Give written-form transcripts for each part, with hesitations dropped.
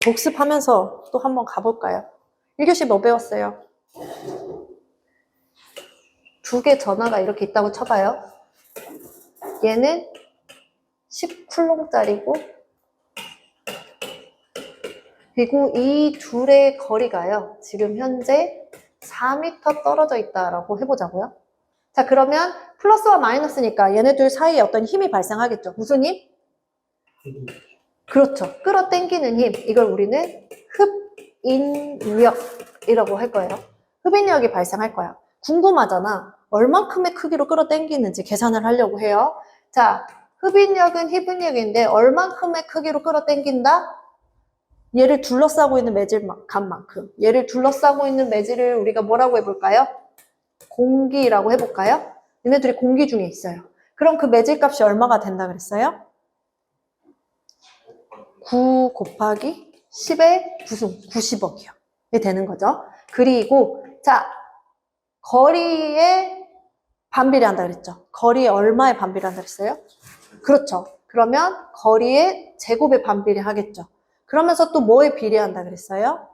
복습하면서 또 한번 가볼까요? 1교시 뭐 배웠어요? 두 개 전화가 이렇게 있다고 쳐봐요. 얘는 10쿨롱짜리고 그리고 이 둘의 거리가요. 지금 현재 4m 떨어져 있다라고 해보자고요. 자, 그러면 플러스와 마이너스니까 얘네들 사이에 어떤 힘이 발생하겠죠. 무슨 힘? 그렇죠. 끌어당기는 힘. 이걸 우리는 흡인력이라고 할 거예요. 흡인력이 발생할 거야. 궁금하잖아. 얼만큼의 크기로 끌어당기는지 계산을 하려고 해요. 자, 흡인력은 흡인력인데 얼만큼의 크기로 끌어당긴다? 얘를 둘러싸고 있는 매질감만큼. 얘를 둘러싸고 있는 매질을 우리가 뭐라고 해볼까요? 공기라고 해볼까요? 얘네들이 공기 중에 있어요. 그럼 그 매질값이 얼마가 된다 그랬어요? 9 곱하기 10의 구승 90억이요. 이게 되는 거죠. 그리고 자, 거리에 반비례한다 그랬죠. 거리에 얼마에 반비례한다 그랬어요? 그렇죠. 그러면 거리에 제곱에 반비례하겠죠. 그러면서 또 뭐에 비례한다 그랬어요?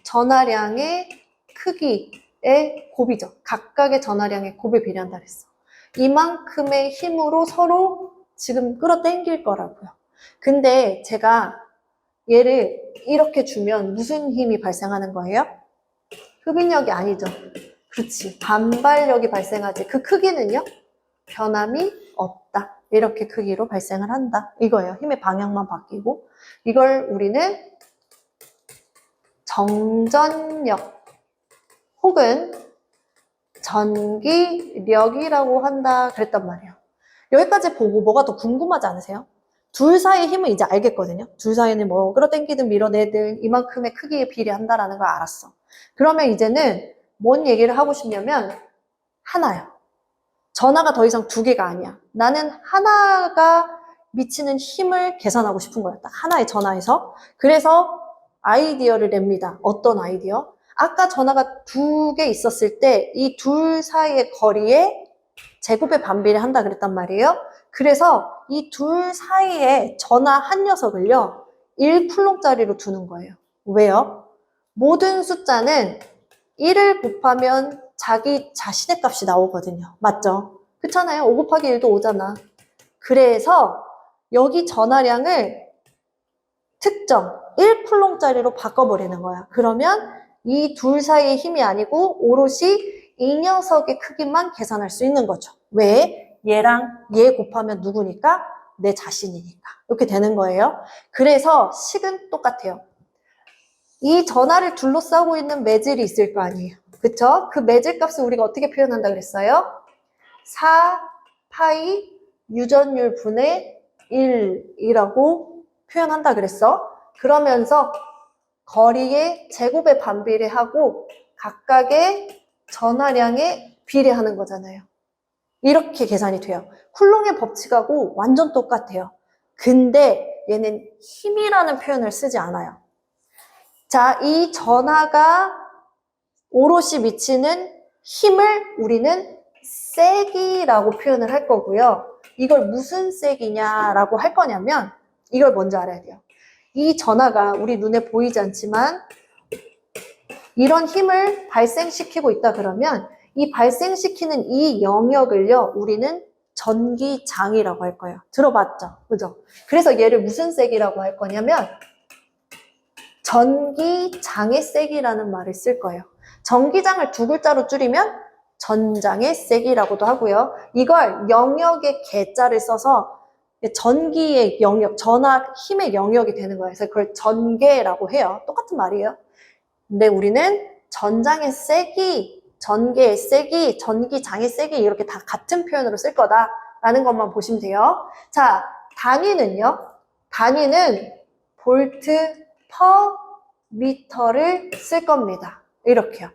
전하량의 크기의 곱이죠. 각각의 전하량의 곱에 비례한다 그랬어. 이만큼의 힘으로 서로 지금 끌어당길 거라고요. 근데 제가 얘를 이렇게 주면 무슨 힘이 발생하는 거예요? 흡인력이 아니죠. 그렇지. 반발력이 발생하지. 그 크기는요? 변함이 없다. 이렇게 크기로 발생을 한다. 이거예요. 힘의 방향만 바뀌고. 이걸 우리는 정전력 혹은 전기력이라고 한다 그랬단 말이에요. 여기까지 보고 뭐가 더 궁금하지 않으세요? 둘 사이의 힘은 이제 알겠거든요. 둘 사이는 뭐 끌어당기든 밀어내든 이만큼의 크기에 비례한다라는 걸 알았어. 그러면 이제는 뭔 얘기를 하고 싶냐면 하나요. 전하가 더 이상 두 개가 아니야. 나는 하나가 미치는 힘을 계산하고 싶은 거야. 딱 하나의 전하에서. 그래서 아이디어를 냅니다. 어떤 아이디어? 아까 전하가 두 개 있었을 때 이 둘 사이의 거리에 제곱에 반비례한다 그랬단 말이에요. 그래서 이 둘 사이에 전하 한 녀석을요. 1쿨롱짜리로 두는 거예요. 왜요? 모든 숫자는 1을 곱하면 자기 자신의 값이 나오거든요. 맞죠? 그렇잖아요. 5 곱하기 1도 5잖아. 그래서 여기 전하량을 특정 1쿨롱짜리로 바꿔버리는 거야. 그러면 이 둘 사이의 힘이 아니고 오롯이 이 녀석의 크기만 계산할 수 있는 거죠. 왜? 얘랑 얘 곱하면 누구니까? 내 자신이니까. 이렇게 되는 거예요. 그래서 식은 똑같아요. 이 전하를 둘러싸고 있는 매질이 있을 거 아니에요. 그쵸? 그 매질 값을 우리가 어떻게 표현한다 그랬어요? 4 파이 유전율 분의 1이라고 표현한다 그랬어. 그러면서 거리의 제곱에 반비례하고 각각의 전하량에 비례하는 거잖아요. 이렇게 계산이 돼요. 쿨롱의 법칙하고 완전 똑같아요. 근데 얘는 힘이라는 표현을 쓰지 않아요. 자, 이 전하가 오롯이 미치는 힘을 우리는 세기라고 표현을 할 거고요. 이걸 무슨 세기냐라고 할 거냐면 이걸 먼저 알아야 돼요. 이 전하가 우리 눈에 보이지 않지만 이런 힘을 발생시키고 있다 그러면 이 발생시키는 이 영역을요, 우리는 전기장이라고 할 거예요. 들어봤죠? 그죠? 그래서 얘를 무슨 세기라고 할 거냐면 전기장의 세기라는 말을 쓸 거예요. 전기장을 두 글자로 줄이면 전장의 세기라고도 하고요. 이걸 영역의 개자를 써서 전기의 영역, 전하 힘의 영역이 되는 거예요. 그래서 그걸 전계라고 해요. 똑같은 말이에요. 근데 우리는 전장의 세기, 전개의 세기, 전기장의 세기 이렇게 다 같은 표현으로 쓸 거다라는 것만 보시면 돼요. 자, 단위는요. 단위는 볼트 퍼 미터를 쓸 겁니다. 이렇게요.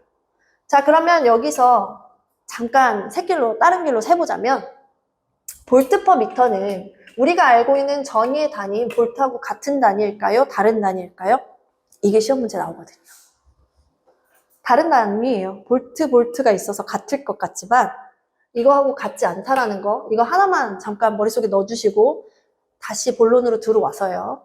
자, 그러면 여기서 잠깐 새길로 다른 길로 세보자면 볼트 퍼 미터는 우리가 알고 있는 전위의 단위인 볼트하고 같은 단위일까요? 다른 단위일까요? 이게 시험 문제 나오거든요. 다른 단위예요. 볼트가 있어서 같을 것 같지만 이거하고 같지 않다라는 거, 이거 하나만 잠깐 머릿속에 넣어주시고 다시 본론으로 들어와서요.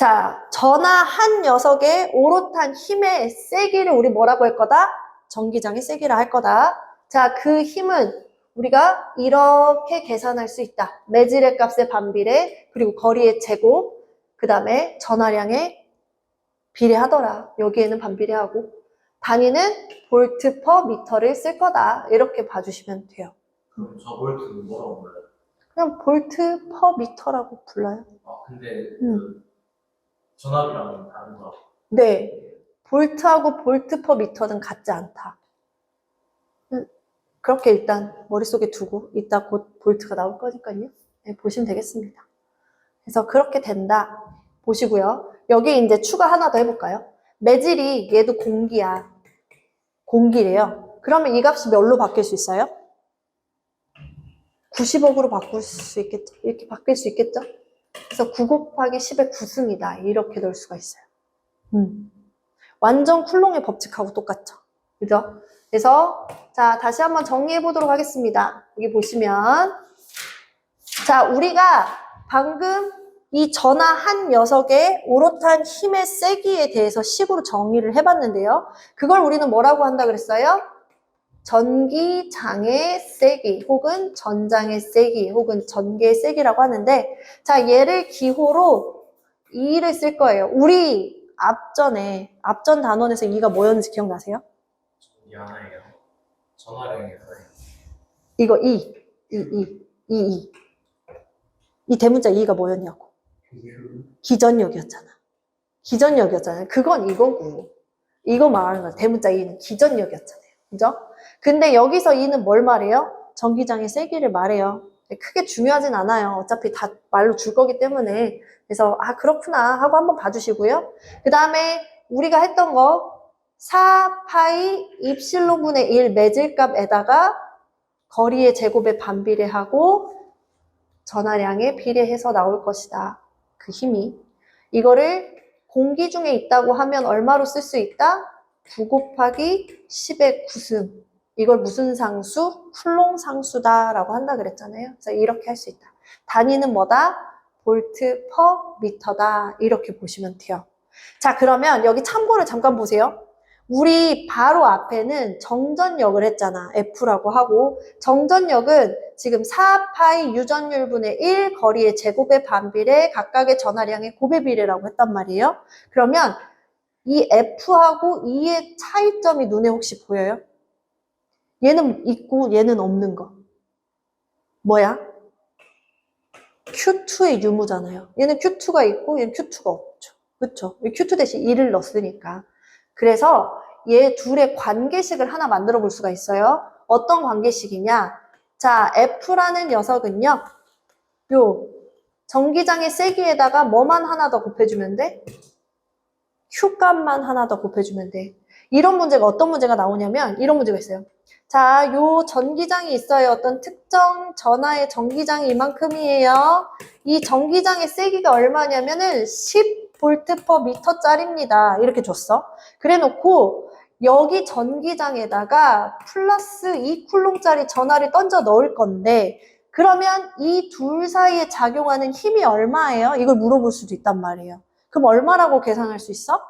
자, 전하 한 녀석의 오롯한 힘의 세기를 우리 뭐라고 할 거다? 전기장의 세기라 할 거다. 자, 그 힘은 우리가 이렇게 계산할 수 있다. 매질의 값의 반비례, 그리고 거리의 제곱, 그 다음에 전하량에 비례하더라. 여기에는 반비례하고 단위는 볼트 퍼 미터를 쓸 거다. 이렇게 봐주시면 돼요. 그럼 저 볼트는 뭐라고 불러요? 그냥 볼트 퍼 미터라고 불러요. 아, 근데 그 전압이랑 다른 거. 네. 볼트하고 볼트 퍼 미터는 같지 않다. 그렇게 일단 머릿속에 두고 이따 곧 볼트가 나올 거니까요. 네, 보시면 되겠습니다. 그래서 그렇게 된다. 보시고요. 여기 이제 추가 하나 더 해볼까요? 매질이 얘도 공기야. 공기래요. 그러면 이 값이 뭘로 바뀔 수 있어요? 90억으로 바꿀 수 있겠죠? 이렇게 바뀔 수 있겠죠? 그래서 9 곱하기 10의 9승이다. 이렇게 넣을 수가 있어요. 완전 쿨롱의 법칙하고 똑같죠? 그죠? 그래서 자, 다시 한번 정리해 보도록 하겠습니다. 여기 보시면 자, 우리가 방금 이 전하 한 녀석의 오롯한 힘의 세기에 대해서 식으로 정의를 해봤는데요. 그걸 우리는 뭐라고 한다 그랬어요? 전기장의 세기 혹은 전장의 세기 혹은 전개의 세기라고 하는데 자, 얘를 기호로 2를 쓸 거예요. 우리 앞전 단원에서 2가 뭐였는지 기억나세요? 전기 하나예요. 전화량이 하나예요. 이거 2. 이 대문자 2가 뭐였냐고. 기전력이었잖아. 기전력이었잖아요. 그건 이거고. 이거 말하는 거야. 대문자 2는 기전력이었잖아요. 그죠? 근데 여기서 2는 뭘 말해요? 전기장의 세기를 말해요. 크게 중요하진 않아요. 어차피 다 말로 줄 거기 때문에. 그래서 아 그렇구나 하고 한번 봐주시고요. 그 다음에 우리가 했던 거 4파이 입실론분의 1 매질값에다가 거리의 제곱에 반비례하고 전하량에 비례해서 나올 것이다. 그 힘이. 이거를 공기 중에 있다고 하면 얼마로 쓸 수 있다? 9 곱하기 10의 9승. 이걸 무슨 상수? 쿨롱 상수다라고 한다 그랬잖아요. 그래서 이렇게 할 수 있다. 단위는 뭐다? 볼트 퍼 미터다. 이렇게 보시면 돼요. 자, 그러면 여기 참고를 잠깐 보세요. 우리 바로 앞에는 정전력을 했잖아. F라고 하고 정전력은 지금 4파이 유전율분의 1 거리의 제곱의 반비례 각각의 전하량의 곱의 비례라고 했단 말이에요. 그러면 이 F하고 E의 차이점이 눈에 혹시 보여요? 얘는 있고 얘는 없는 거. 뭐야? Q2의 유무잖아요. 얘는 Q2가 있고 얘는 Q2가 없죠. 그렇죠? Q2 대신 1을 넣었으니까. 그래서 얘 둘의 관계식을 하나 만들어 볼 수가 있어요. 어떤 관계식이냐? 자, F라는 녀석은요. 요 전기장의 세기에다가 뭐만 하나 더 곱해주면 돼? Q값만 하나 더 곱해주면 돼. 이런 문제가 어떤 문제가 나오냐면 이런 문제가 있어요. 자, 요 전기장이 있어요. 어떤 특정 전하의 전기장이 이만큼이에요. 이 전기장의 세기가 얼마냐면은 10V per 미터짜리입니다. 이렇게 줬어. 그래 놓고 여기 전기장에다가 플러스 2쿨롱짜리 전하를 던져 넣을 건데 그러면 이 둘 사이에 작용하는 힘이 얼마예요? 이걸 물어볼 수도 있단 말이에요. 그럼 얼마라고 계산할 수 있어?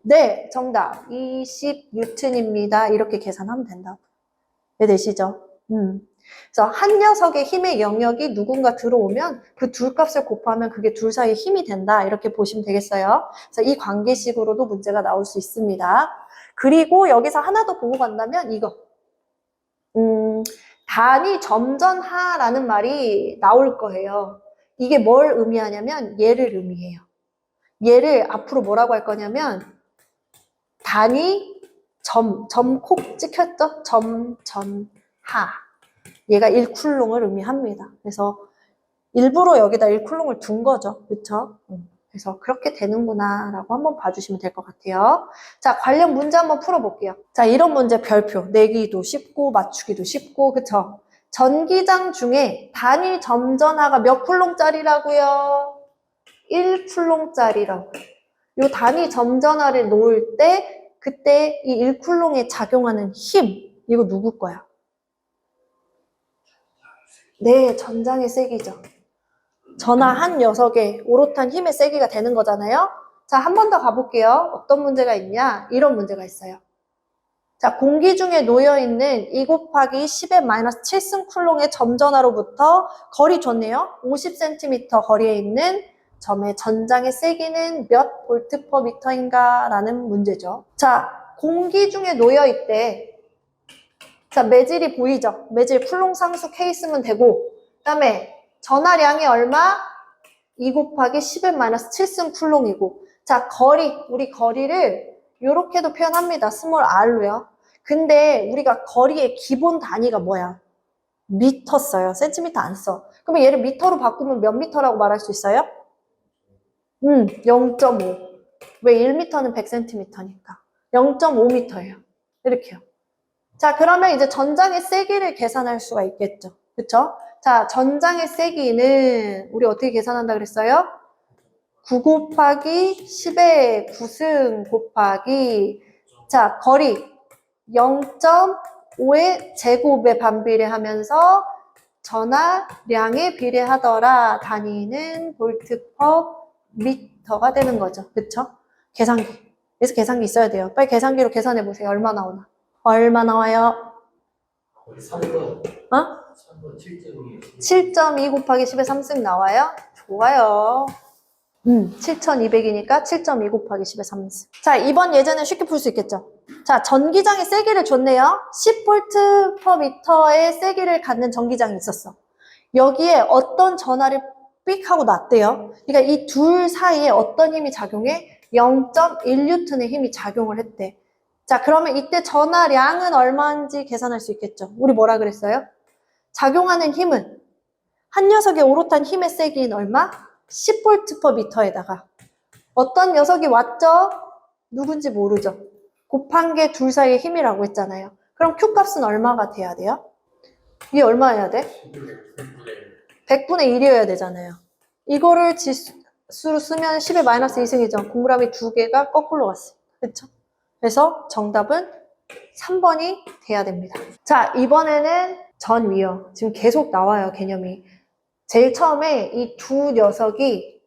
네, 정답. 20뉴턴입니다. 이렇게 계산하면 된다고. 이해되시죠? 그래서 한 녀석의 힘의 영역이 누군가 들어오면 그 둘 값을 곱하면 그게 둘 사이의 힘이 된다. 이렇게 보시면 되겠어요. 그래서 이 관계식으로도 문제가 나올 수 있습니다. 그리고 여기서 하나 더 보고 간다면 이거. 단위 점전하라는 말이 나올 거예요. 이게 뭘 의미하냐면 얘를 의미해요. 얘를 앞으로 뭐라고 할 거냐면 단위 점 콕 찍혔죠? 점전하. 얘가 1쿨롱을 의미합니다. 그래서 일부러 여기다 1쿨롱을 둔 거죠. 그렇죠? 그래서 그렇게 되는구나 라고 한번 봐주시면 될 것 같아요. 자, 관련 문제 한번 풀어볼게요. 자, 이런 문제 별표 내기도 쉽고 맞추기도 쉽고 그쵸? 전기장 중에 단위 점전하가 몇 쿨롱짜리라고요? 1쿨롱짜리라고요. 이 단위 점전하를 놓을 때 그때 이 1쿨롱에 작용하는 힘 이거 누구 거야? 네, 전장의 세기죠. 전하 한 녀석의 오롯한 힘의 세기가 되는 거잖아요. 자, 한 번 더 가볼게요. 어떤 문제가 있냐? 이런 문제가 있어요. 자, 공기 중에 놓여있는 2 곱하기 10의 마이너스 7승 쿨롱의 점전화로부터 거리 줬네요. 50cm 거리에 있는 점의 전장의 세기는 몇 볼트 퍼 미터인가? 라는 문제죠. 자, 공기 중에 놓여있대. 자, 매질이 보이죠? 매질 쿨롱 상수 K 쓰면 되고, 그 다음에 전하량이 얼마? 2 곱하기 10의 마이너스 7승 쿨롱이고, 자, 거리, 우리 거리를 이렇게도 표현합니다. 스몰 r로요. 근데 우리가 거리의 기본 단위가 뭐야? 미터 써요. 센티미터 안 써. 그러면 얘를 미터로 바꾸면 몇 미터라고 말할 수 있어요? 0.5. 왜 1미터는 100cm니까. 0.5미터예요. 이렇게요. 자, 그러면 이제 전장의 세기를 계산할 수가 있겠죠. 그쵸? 자, 전장의 세기는 우리 어떻게 계산한다 그랬어요? 9 곱하기 10의 9승 곱하기 자, 거리 0.5의 제곱에 반비례하면서 전하량에 비례하더라. 단위는 볼트 퍼 미터가 되는 거죠. 그쵸? 계산기. 그래서 계산기 있어야 돼요. 빨리 계산기로 계산해 보세요. 얼마 나오나? 얼마 나와요? 거의 3번. 어? 3번 7.2. 7.2 곱하기 10의 3승 나와요? 좋아요. 7,200이니까 7.2 곱하기 10의 3승. 자, 이번 예제는 쉽게 풀 수 있겠죠? 자, 전기장의 세기를 줬네요. 10V per 미터의 세기를 갖는 전기장이 있었어. 여기에 어떤 전하를 삑 하고 놨대요. 그러니까 이 둘 사이에 어떤 힘이 작용해? 0.1N의 힘이 작용을 했대. 자, 그러면 이때 전하량은 얼마인지 계산할 수 있겠죠? 우리 뭐라 그랬어요? 작용하는 힘은 한 녀석의 오롯한 힘의 세기인 얼마? 10V per 미터에다가 어떤 녀석이 왔죠? 누군지 모르죠? 곱한 게 둘 사이의 힘이라고 했잖아요. 그럼 Q 값은 얼마가 돼야 돼요? 이게 얼마여야 돼? 100분의 1이어야 되잖아요. 이거를 지수로 쓰면 10의 마이너스 2승이죠. 동그라미 두 개가 거꾸로 왔어요. 그렇죠? 그래서 정답은 3번이 돼야 됩니다. 자, 이번에는 전위요. 지금 계속 나와요, 개념이. 제일 처음에 이 두 녀석이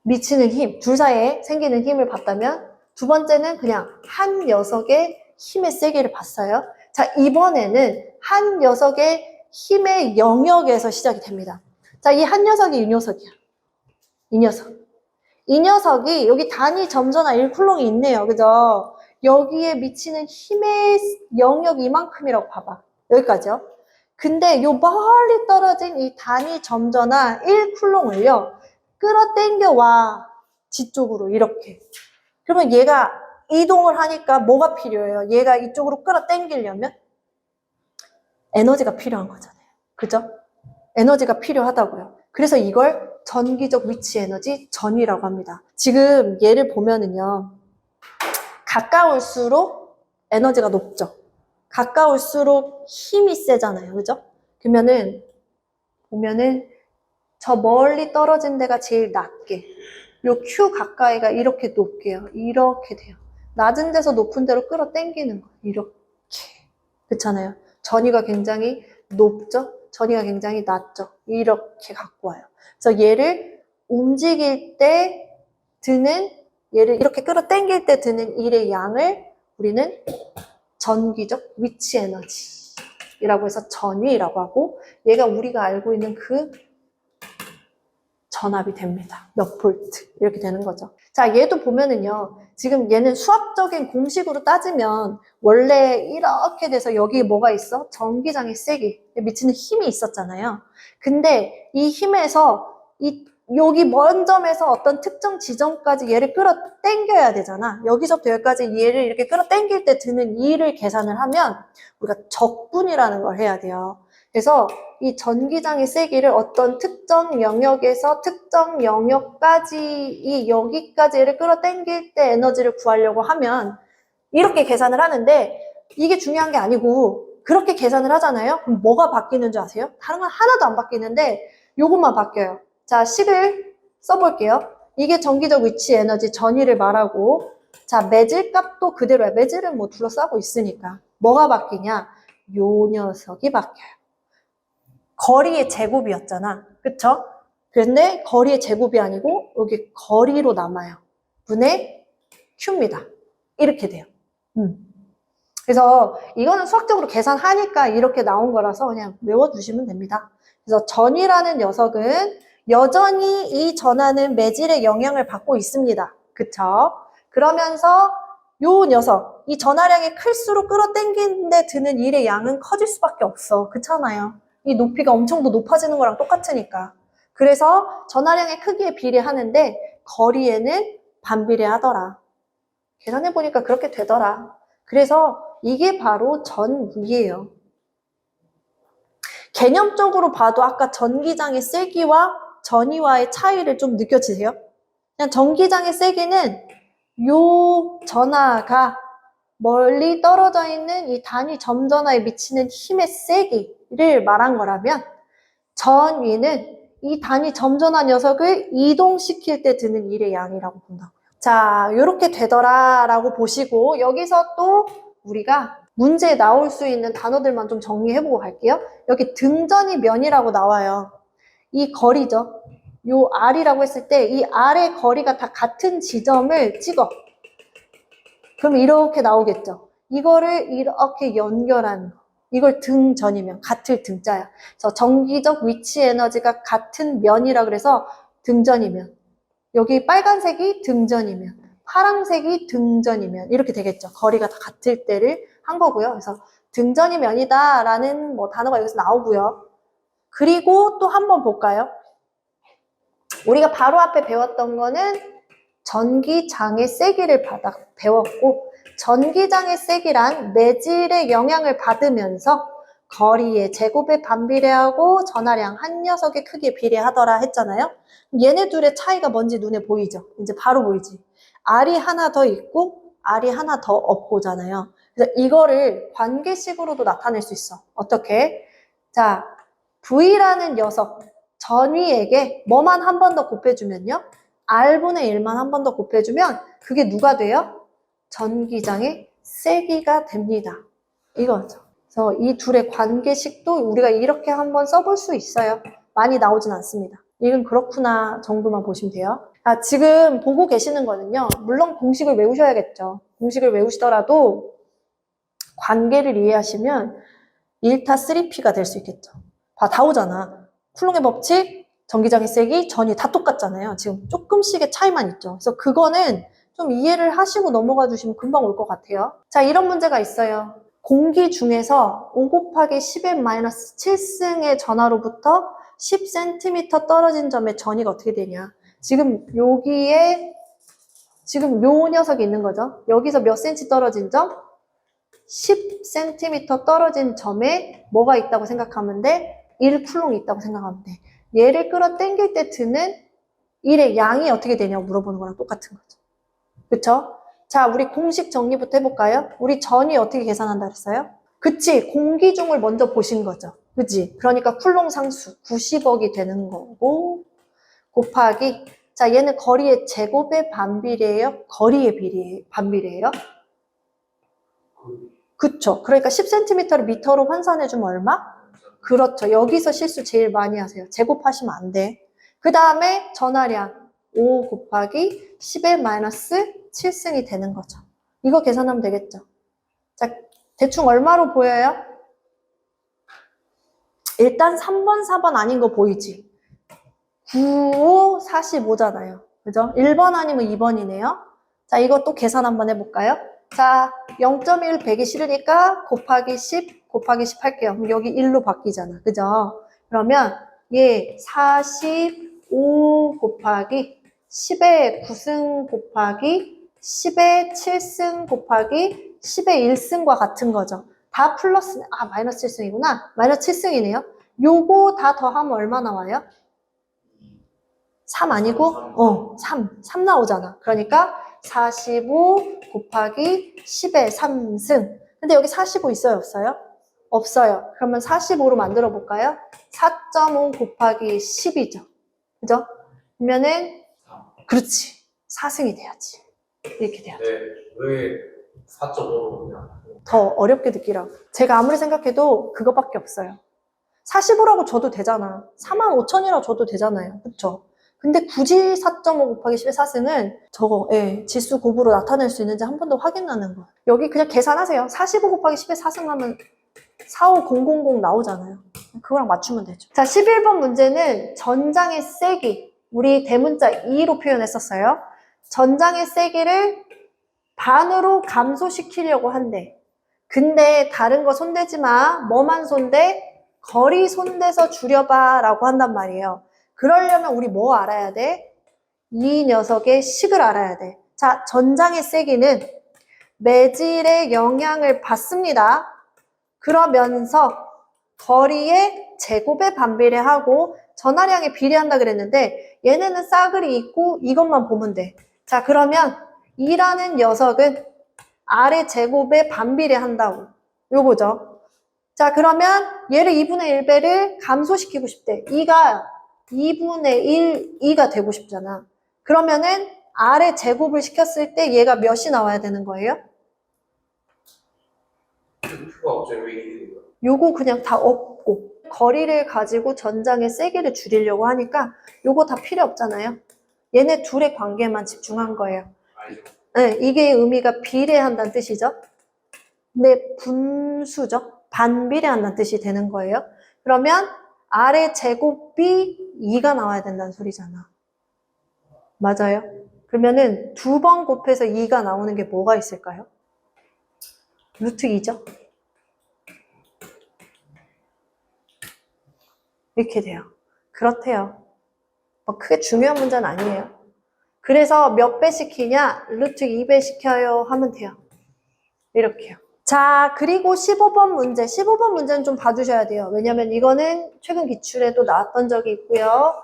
미치는 힘, 둘 사이에 생기는 힘을 봤다면 두 번째는 그냥 한 녀석의 힘의 세기를 봤어요. 자, 이번에는 한 녀석의 힘의 영역에서 시작이 됩니다. 자, 이 한 녀석이 이 녀석이야. 이 녀석. 이 녀석이 여기 단위 점전화 1쿨롱이 있네요. 그죠? 여기에 미치는 힘의 영역이 이만큼이라고 봐봐. 여기까지요. 근데 요 멀리 떨어진 이 단위 점전화 1쿨롱을요. 끌어당겨 와. 뒤쪽으로 이렇게. 그러면 얘가 이동을 하니까 뭐가 필요해요? 얘가 이쪽으로 끌어당기려면 에너지가 필요한 거잖아요. 그죠? 에너지가 필요하다고요. 그래서 이걸 전기적 위치 에너지 전위라고 합니다. 지금 얘를 보면은요. 가까울수록 에너지가 높죠. 가까울수록 힘이 세잖아요. 그죠? 그러면은 보면은 저 멀리 떨어진 데가 제일 낮게 요 Q 가까이가 이렇게 높게요. 이렇게 돼요. 낮은 데서 높은 데로 끌어당기는 거예요. 이렇게. 그렇잖아요. 전위가 굉장히 높죠? 전위가 굉장히 낮죠? 이렇게 갖고 와요. 그래서 얘를 움직일 때 드는, 얘를 이렇게 끌어당길 때 드는 일의 양을 우리는 전기적 위치 에너지라고 해서 전위라고 하고, 얘가 우리가 알고 있는 그 전압이 됩니다. 몇 볼트 이렇게 되는 거죠. 자, 얘도 보면은요. 지금 얘는 수학적인 공식으로 따지면 원래 이렇게 돼서 여기에 뭐가 있어? 전기장의 세기, 미치는 힘이 있었잖아요. 근데 이 힘에서 여기 먼 점에서 어떤 특정 지점까지 얘를 끌어당겨야 되잖아. 여기서부터 여기까지 얘를 이렇게 끌어당길 때 드는 일을 계산을 하면 우리가 적분이라는 걸 해야 돼요. 그래서 이 전기장의 세기를 어떤 특정 영역에서 특정 영역까지 여기까지 얘를 끌어당길 때 에너지를 구하려고 하면 이렇게 계산을 하는데 이게 중요한 게 아니고 그렇게 계산을 하잖아요. 그럼 뭐가 바뀌는 줄 아세요? 다른 건 하나도 안 바뀌는데 요것만 바뀌어요. 자, 10을 써볼게요. 이게 전기적 위치 에너지 전위를 말하고 자, 매질 값도 그대로야. 매질은 뭐 둘러싸고 있으니까 뭐가 바뀌냐? 요 녀석이 바뀌어요. 거리의 제곱이었잖아. 그쵸? 그런데 거리의 제곱이 아니고 여기 거리로 남아요. 분의 Q입니다. 이렇게 돼요. 그래서 이거는 수학적으로 계산하니까 이렇게 나온 거라서 그냥 외워두시면 됩니다. 그래서 전이라는 녀석은 여전히 이 전하는 매질의 영향을 받고 있습니다. 그쵸? 그러면서 요 녀석, 이 전하량이 클수록 끌어당기는데 드는 일의 양은 커질 수밖에 없어. 그렇잖아요. 이 높이가 엄청 더 높아지는 거랑 똑같으니까. 그래서 전하량의 크기에 비례하는데 거리에는 반비례하더라. 계산해보니까 그렇게 되더라. 그래서 이게 바로 전위예요. 개념적으로 봐도 아까 전기장의 세기와 전위와의 차이를 좀 느껴지세요? 그냥 전기장의 세기는 요 전하가 멀리 떨어져 있는 이 단위 점전하에 미치는 힘의 세기를 말한 거라면 전위는 이 단위 점전하 녀석을 이동시킬 때 드는 일의 양이라고 본다고요. 자, 이렇게 되더라라고 보시고 여기서 또 우리가 문제에 나올 수 있는 단어들만 좀 정리해보고 갈게요. 여기 등전이 면이라고 나와요. 이 거리죠. 요 R이라고 했을 때 이 R의 거리가 다 같은 지점을 찍어. 그럼 이렇게 나오겠죠. 이거를 이렇게 연결하는 거. 이걸 등전이면 같을 등자야. 그래서 정기적 위치 에너지가 같은 면이라 그래서 등전이면. 여기 빨간색이 등전이면, 파란색이 등전이면 이렇게 되겠죠. 거리가 다 같을 때를 한 거고요. 그래서 등전이 면이다라는 뭐 단어가 여기서 나오고요. 그리고 또 한번 볼까요? 우리가 바로 앞에 배웠던 거는 전기장의 세기를 배웠고 전기장의 세기란 매질의 영향을 받으면서 거리의 제곱에 반비례하고 전하량 한 녀석의 크기에 비례하더라 했잖아요. 얘네 둘의 차이가 뭔지 눈에 보이죠? 이제 바로 보이지. R이 하나 더 있고 R이 하나 더 없고잖아요. 그래서 이거를 관계식으로도 나타낼 수 있어. 어떻게? 자, V라는 녀석 전위에게 뭐만 한 번 더 곱해주면요. R분의 1만 한 번 더 곱해주면 그게 누가 돼요? 전기장의 세기가 됩니다. 이거죠. 그래서 이 둘의 관계식도 우리가 이렇게 한번 써볼 수 있어요. 많이 나오진 않습니다. 이건 그렇구나 정도만 보시면 돼요. 지금 보고 계시는 거는요. 물론 공식을 외우셔야겠죠. 공식을 외우시더라도 관계를 이해하시면 1타 3P가 될 수 있겠죠. 다 오잖아. 쿨롱의 법칙, 전기장의 세기, 전이 다 똑같잖아요. 지금 조금씩의 차이만 있죠. 그래서 그거는 좀 이해를 하시고 넘어가 주시면 금방 올 것 같아요. 자, 이런 문제가 있어요. 공기 중에서 5 곱하기 10의 마이너스 7승의 전하로부터 10cm 떨어진 점의 전위가 어떻게 되냐. 지금 여기에 지금 요 녀석이 있는 거죠. 여기서 몇 cm 떨어진 점? 10cm 떨어진 점에 뭐가 있다고 생각하면 돼? 1쿨롱이 있다고 생각하면 돼. 얘를 끌어당길 때 드는 1의 양이 어떻게 되냐고 물어보는 거랑 똑같은 거죠. 그쵸? 자, 우리 공식 정리부터 해볼까요? 우리 전위 어떻게 계산한다 그랬어요? 그치, 공기중을 먼저 보신 거죠. 그치? 그러니까 쿨롱 상수 90억이 되는 거고 곱하기 자, 얘는 거리의 제곱에 반비례해요? 거리의 반비례해요? 그쵸. 그러니까 10cm를 미터로 환산해주면 얼마? 그렇죠. 여기서 실수 제일 많이 하세요. 제곱하시면 안 돼. 그 다음에 전하량 5 곱하기 10의 마이너스 7승이 되는 거죠. 이거 계산하면 되겠죠. 자, 대충 얼마로 보여요? 일단 3번, 4번 아닌 거 보이지? 9, 5, 45잖아요. 그죠? 1번 아니면 2번이네요. 자, 이거 또 계산 한번 해볼까요? 자, 0.1 빼기 싫으니까 곱하기 10 곱하기 10 할게요. 그럼 여기 1로 바뀌잖아. 그죠? 그러면 얘 45 곱하기 10의 9승 곱하기 10의 7승 곱하기 10의 1승과 같은 거죠. 다 플러스, 마이너스 7승이구나. 마이너스 7승이네요. 요거 다 더하면 얼마 나와요? 3 아니고? 3 나오잖아. 그러니까 45 곱하기 10의 3승. 근데 여기 45 있어요, 없어요? 없어요. 그러면 45로 만들어 볼까요? 4.5 곱하기 10이죠. 그죠? 그러면은, 그렇지. 4승이 돼야지. 이렇게 돼야지. 네, 왜 4.5로 그냥 더 어렵게 느끼라고. 제가 아무리 생각해도 그거밖에 없어요. 45라고 줘도 되잖아. 45,000이라고 줘도 되잖아요. 그쵸? 근데 굳이 4.5 곱하기 10의 4승은 저거, 예, 지수 곱으로 나타낼 수 있는지 한 번 더 확인하는 거예요. 여기 그냥 계산하세요. 45 곱하기 10의 4승 하면 45000 나오잖아요. 그거랑 맞추면 되죠. 자, 11번 문제는 전장의 세기. 우리 대문자 2로 표현했었어요. 전장의 세기를 반으로 감소시키려고 한대. 근데 다른 거 손대지 마. 뭐만 손대? 거리 손대서 줄여봐 라고 한단 말이에요. 그러려면 우리 뭐 알아야 돼? 이 녀석의 식을 알아야 돼. 자, 전장의 세기는 매질의 영향을 받습니다. 그러면서 거리의 제곱에 반비례하고 전하량에 비례한다 그랬는데 얘네는 싸그리 있고 이것만 보면 돼. 자, 그러면 2라는 녀석은 R의 제곱에 반비례한다고. 요거죠. 자, 그러면 얘를 2분의 1배를 감소시키고 싶대. 2가 2분의 1, 2가 되고 싶잖아. 그러면은 R의 제곱을 시켰을 때 얘가 몇이 나와야 되는 거예요? 표가 없죠. 왜 이렇게 된 거야? 요거 그냥 다 없고 거리를 가지고 전장의 세기를 줄이려고 하니까 요거 다 필요 없잖아요. 얘네 둘의 관계만 집중한 거예요. 알죠. 네, 이게 의미가 비례한다는 뜻이죠. 근데 분수죠. 반비례한다는 뜻이 되는 거예요. 그러면 R의 제곱이 2가 나와야 된다는 소리잖아. 맞아요? 그러면은 2번 곱해서 2가 나오는 게 뭐가 있을까요? 루트 2죠. 이렇게 돼요. 그렇대요. 뭐 크게 중요한 문제는 아니에요. 그래서 몇 배 시키냐? 루트 2배 시켜요 하면 돼요. 이렇게요. 자, 그리고 15번 문제. 15번 문제는 좀 봐주셔야 돼요. 왜냐면 이거는 최근 기출에도 나왔던 적이 있고요.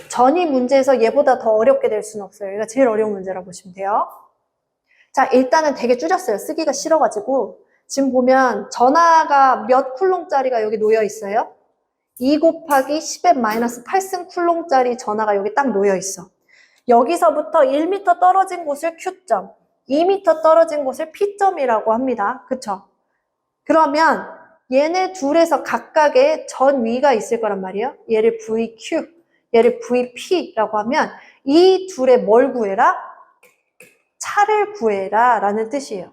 전이 문제에서 얘보다 더 어렵게 될 수는 없어요. 얘가 제일 어려운 문제라고 보시면 돼요. 자, 일단은 되게 줄였어요. 쓰기가 싫어가지고. 지금 보면 전하가 몇 쿨롱짜리가 여기 놓여 있어요? 2 곱하기 10의 마이너스 8승 쿨롱짜리 전하가 여기 딱 놓여 있어. 여기서부터 1m 떨어진 곳을 Q점, 2m 떨어진 곳을 P점이라고 합니다. 그쵸? 그러면 얘네 둘에서 각각의 전 위가 있을 거란 말이에요. 얘를 VQ, 얘를 VP라고 하면 이 둘의 뭘 구해라? 차를 구해라 라는 뜻이에요.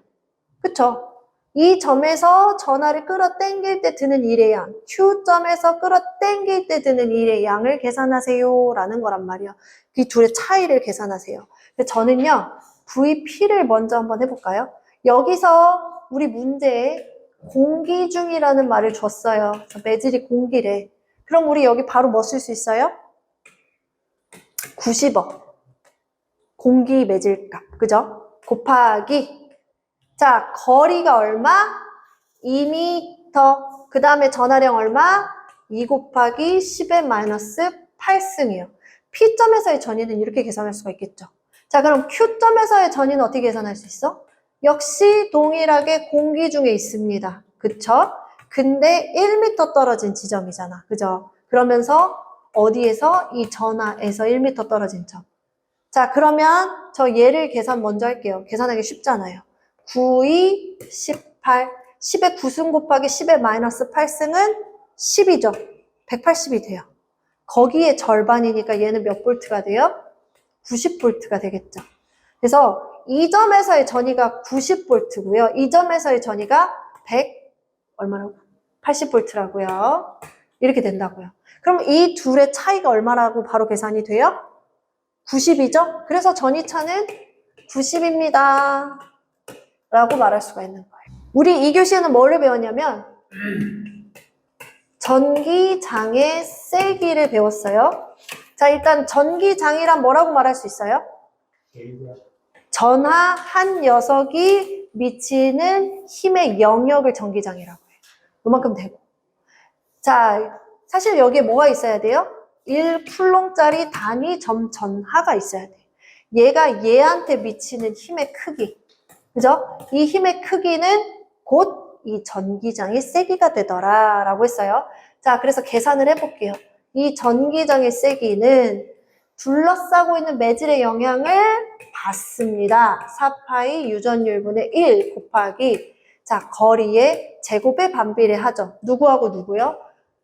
그쵸? 이 점에서 전하를 끌어당길 때 드는 일의 양, Q점에서 끌어당길 때 드는 일의 양을 계산하세요 라는 거란 말이에요. 이 둘의 차이를 계산하세요. 근데 저는요, VP를 먼저 한번 해볼까요? 여기서 우리 문제에 공기 중이라는 말을 줬어요. 매질이 공기래. 그럼 우리 여기 바로 뭐 쓸 수 있어요? 90억. 공기 매질값. 그죠? 곱하기. 자, 거리가 얼마? 2m. 그 다음에 전하량 얼마? 2 곱하기 10의 마이너스 8승이에요. P점에서의 전위는 이렇게 계산할 수가 있겠죠. 자, 그럼 Q점에서의 전위는 어떻게 계산할 수 있어? 역시 동일하게 공기 중에 있습니다. 그쵸? 근데 1m 떨어진 지점이잖아. 그죠? 그러면서 어디에서? 이 전하에서 1m 떨어진 점. 자, 그러면 저 얘를 계산 먼저 할게요. 계산하기 쉽잖아요. 9, 2, 18. 10의 9승 곱하기 10의 마이너스 8승은 10이죠. 180이 돼요. 거기에 절반이니까 얘는 몇 볼트가 돼요? 90볼트가 되겠죠. 그래서 이 점에서의 전위가 90볼트고요. 이 점에서의 전위가 100, 얼마라고? 80볼트라고요. 이렇게 된다고요. 그럼 이 둘의 차이가 얼마라고 바로 계산이 돼요? 90이죠? 그래서 전위차는 90입니다. 라고 말할 수가 있는 거예요. 우리 2교시에는 뭐를 배웠냐면 전기장의 세기를 배웠어요. 자, 일단 전기장이란 뭐라고 말할 수 있어요? 전하 한 녀석이 미치는 힘의 영역을 전기장이라고 해요. 요만큼 되고. 자, 사실 여기에 뭐가 있어야 돼요? 1쿨롱짜리 단위 점 전하가 있어야 돼. 얘가 얘한테 미치는 힘의 크기. 그죠? 이 힘의 크기는 곧 이 전기장의 세기가 되더라 라고 했어요. 자, 그래서 계산을 해볼게요. 이 전기장의 세기는 둘러싸고 있는 매질의 영향을 받습니다. 4파이 유전율분의 1 곱하기 자, 거리의 제곱에 반비례하죠. 누구하고 누구요?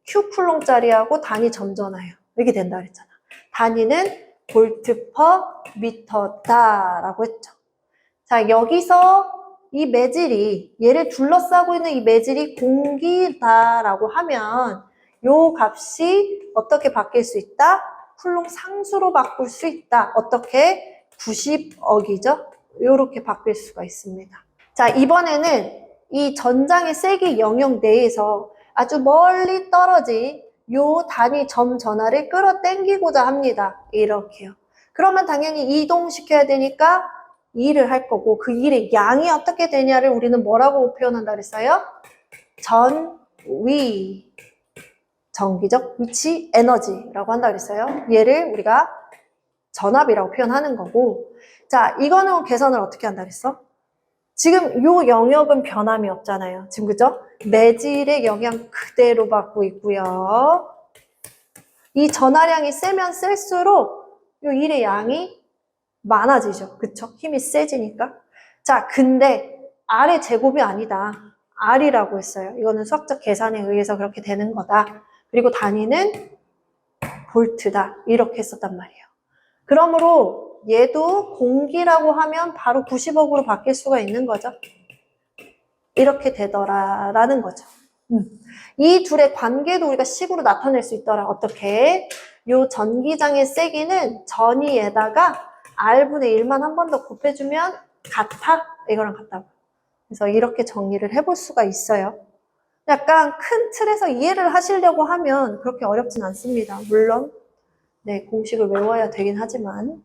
Q쿨롱짜리하고 단위 점전화예요. 이렇게 된다 그랬잖아. 단위는 볼트 퍼 미터다라고 했죠. 자, 여기서 이 매질이, 얘를 둘러싸고 있는 이 매질이 공기다라고 하면 요 값이 어떻게 바뀔 수 있다? 쿨롱 상수로 바꿀 수 있다. 어떻게? 90억이죠? 요렇게 바뀔 수가 있습니다. 자, 이번에는 이 전장의 세기 영역 내에서 아주 멀리 떨어진 요 단위 점 전화를 끌어당기고자 합니다. 이렇게요. 그러면 당연히 이동시켜야 되니까 일을 할 거고 그 일의 양이 어떻게 되냐를 우리는 뭐라고 표현한다 그랬어요? 전위, 전기적 위치 에너지라고 한다 그랬어요. 얘를 우리가 전압이라고 표현하는 거고, 자, 이거는 계산을 어떻게 한다 그랬어? 지금 요 영역은 변함이 없잖아요. 지금 그죠? 매질의 영향 그대로 받고 있고요. 이 전하량이 세면 셀수록 요 일의 양이 많아지죠. 그쵸? 힘이 세지니까. 자, 근데 R의 제곱이 아니다. R이라고 했어요. 이거는 수학적 계산에 의해서 그렇게 되는 거다. 그리고 단위는 볼트다. 이렇게 했었단 말이에요. 그러므로 얘도 공기라고 하면 바로 90억으로 바뀔 수가 있는 거죠. 이렇게 되더라라는 거죠. 이 둘의 관계도 우리가 식으로 나타낼 수 있더라. 어떻게? 요 전기장의 세기는 전위에다가 R분의 1만 한 번 더 곱해주면 같아? 이거랑 같다고. 그래서 이렇게 정리를 해볼 수가 있어요. 약간 큰 틀에서 이해를 하시려고 하면 그렇게 어렵진 않습니다. 물론 네, 공식을 외워야 되긴 하지만